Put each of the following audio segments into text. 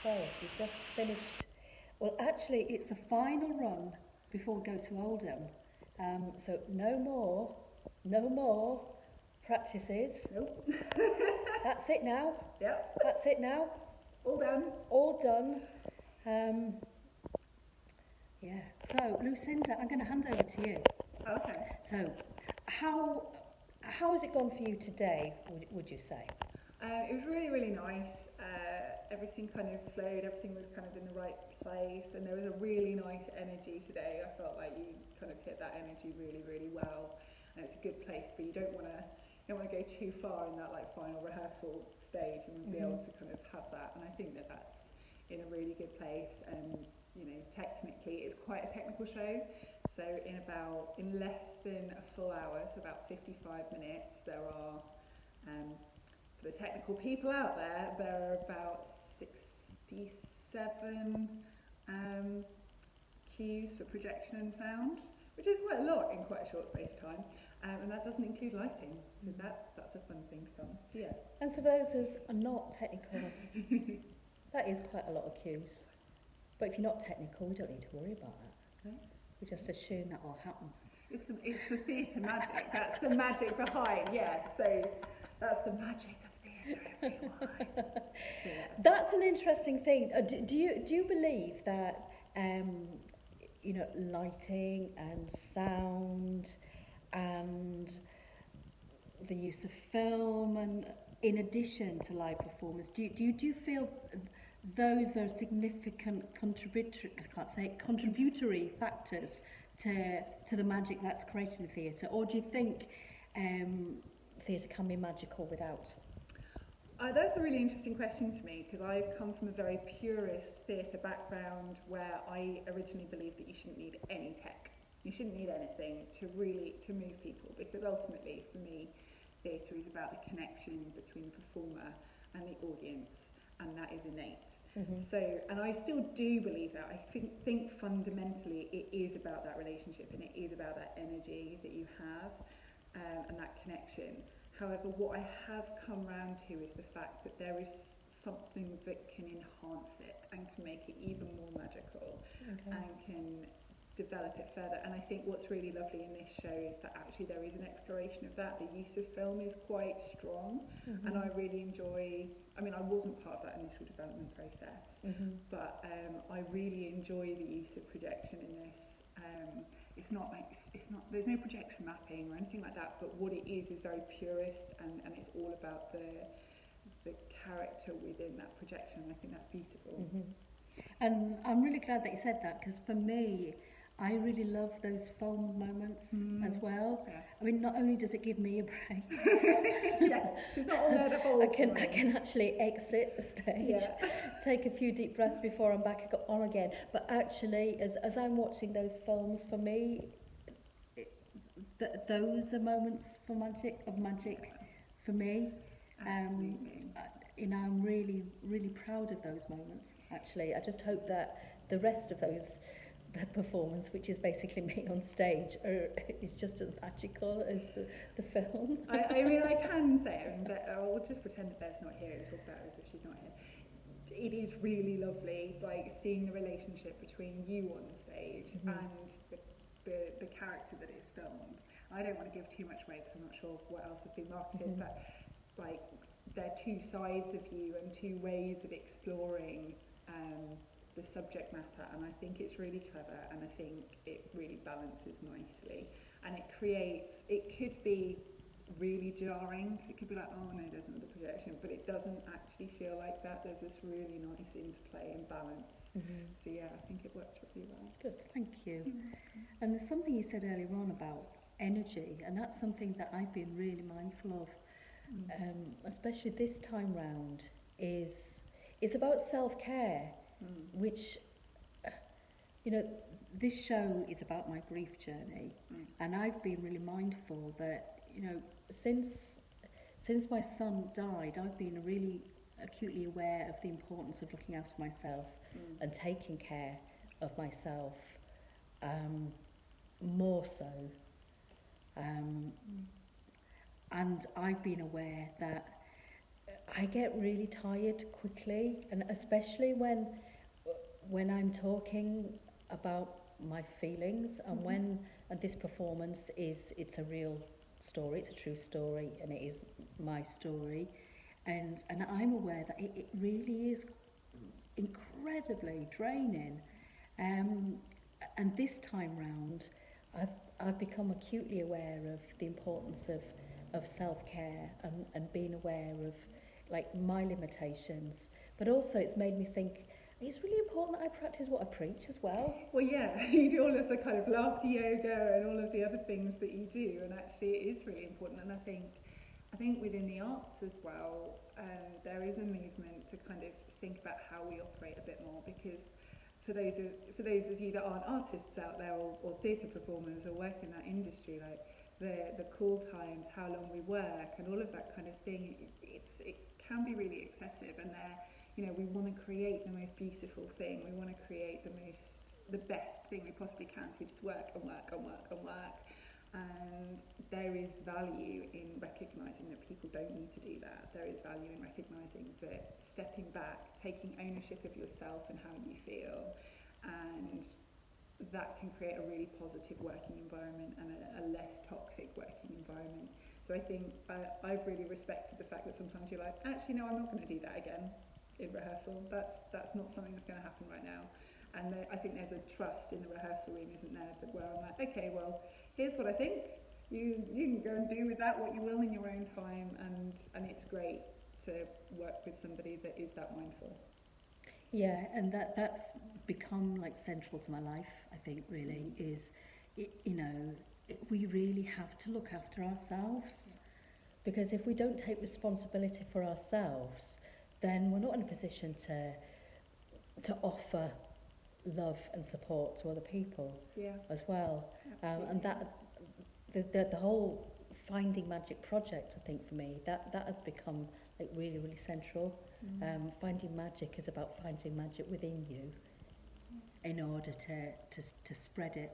So we've just finished. Well, actually, it's the final run before we go to Oldham. So no more practices. Nope. That's it now. Yep. That's it now. All done. All done. Yeah. So Lucinda, I'm going to hand over to you. Okay. So, how has it gone for you today? Would you say? It was really, really nice. Everything kind of flowed, everything was kind of in the right place, and there was a really nice energy today. I felt like you kind of hit that energy really, really well, and it's a good place, but you don't want to go too far in that like final rehearsal stage. You want to be able to kind of have that, and I think that that's in a really good place. And technically, it's quite a technical show. So in less than a full hour, so about 55 minutes, there are for the technical people out there, there are about 67 cues for projection and sound, which is quite a lot in quite a short space of time, and that doesn't include lighting, so that's a fun thing to come. So yeah. And so those who are not technical, that is quite a lot of cues. But if you're not technical, we don't need to worry about that. Okay. We just assume that will happen. It's the theatre magic. That's the magic behind, yeah. So that's the magic of theatre, everyone. So, yeah. That's an interesting thing. Do you believe that lighting and sound and the use of film, and in addition to live performance, do you feel those are significant contributory factors to the magic that's created in theatre, or do you think theatre can be magical without? That's a really interesting question for me, because I've come from a very purist theatre background where I originally believed that you shouldn't need any tech. You shouldn't need anything to move people, because ultimately for me theatre is about the connection between the performer and the audience, and that is innate. So, and I still do believe that. I think fundamentally it is about that relationship, and it is about that energy that you have, and that connection. However, what I have come round to is the fact that there is something that can enhance it and can make it even more magical, and can develop it further. And I think what's really lovely in this show is that actually there is an exploration of that. The use of film is quite strong, and I really enjoy. I mean, I wasn't part of that initial development process, but I really enjoy the use of projection in this. It's not. There's no projection mapping or anything like that. But what it is very purist, and it's all about the character within that projection. And I think that's beautiful. And I'm really glad that you said that, because for me, I really love those film moments as well. Yeah. I mean, not only does it give me a break, Yeah, she's not all there to hold. I can actually exit the stage, take a few deep breaths before I'm back on again. But actually, as I'm watching those films, for me, those are moments for magic for me. Absolutely. I'm really, really proud of those moments. Actually, I just hope that the rest of the performance, which is basically me on stage, is just as magical as the film. I mean, I can say, I'll just pretend that Bev's not here and talk about it as if she's not here. It is really lovely, like seeing the relationship between you on the stage and the character that is filmed. I don't want to give too much away because I'm not sure what else has been marketed, but like they're two sides of you and two ways of exploring the subject matter, and I think it's really clever, and I think it really balances nicely, and it could be really jarring, because it could be like, oh no, there's another projection, but it doesn't actually feel like that. There's this really nice interplay and balance. So yeah, I think it works really well. Good, thank you. And there's something you said earlier on about energy, and that's something that I've been really mindful of, especially this time round, is about self-care, which, this show is about my grief journey, and I've been really mindful that, since my son died, I've been really acutely aware of the importance of looking after myself and taking care of myself, more so. And I've been aware that I get really tired quickly, and especially when I'm talking about my feelings, and Mhm. when and this performance it's a real story, it's a true story, and it is my story, and I'm aware that it really is incredibly draining. Um, and this time round, I've I've become acutely aware of the importance of self-care and being aware of like my limitations. But also it's made me think it's really important that I practice what I preach as well. Well, yeah, you do all of the kind of laughter yoga and all of the other things that you do, and actually it is really important. And I think within the arts as well, there is a movement to kind of think about how we operate a bit more, because for those of you that aren't artists out there, or theatre performers or work in that industry, like the call times, how long we work, and all of that kind of thing, it can be really excessive, and we want to create the most beautiful thing. We want to create the best thing we possibly can. So we just work and work and work and work. And there is value in recognising that people don't need to do that. There is value in recognising that stepping back, taking ownership of yourself and how you feel, and that can create a really positive working environment and a less toxic working environment. So I think I've really respected the fact that sometimes you're like, actually, no, I'm not going to do that again in rehearsal. That's not something that's going to happen right now. And I think there's a trust in the rehearsal room, isn't there? That where I'm like, okay, well, here's what I think. You can go and do with that what you will in your own time, and it's great to work with somebody that is that mindful. Yeah, and that's become like central to my life. I think really Mm. is, we really have to look after ourselves. Because if we don't take responsibility for ourselves, then we're not in a position to offer love and support to other people Yeah, as well. And absolutely. that the whole Finding Magic project, I think for me, that has become like really, really central. Mm. Finding magic is about finding magic within you in order to spread it.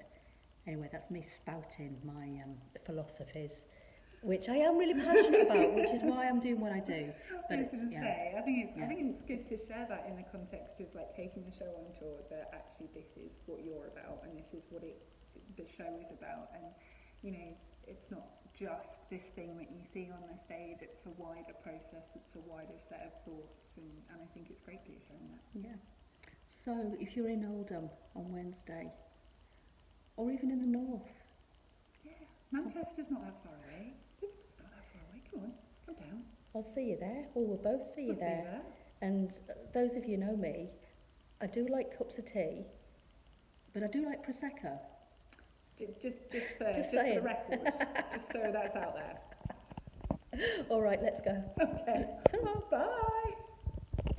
Anyway, that's me spouting my philosophies, which I am really passionate about, which is why I'm doing what I do. I But was it's, going to yeah, say, I yeah, think it's good to share that in the context of like taking the show on tour. That actually this is what you're about, and this is what the show is about. And you know, it's not just this thing that you see on the stage. It's a wider process. It's a wider set of thoughts, and I think it's great that you're sharing that. yeah. So if you're in Oldham on Wednesday, or even in the north, Yeah, come, Manchester's not that far away. Liverpool's not that far away. Come on, come down. I'll see you there, or we'll both see you We'll see you there. there. And those of you know me, I do like cups of tea, but I do like prosecco. Just Just for the saying. record, just so that's out there. All right, let's go. Okay. Ta-ra. Bye.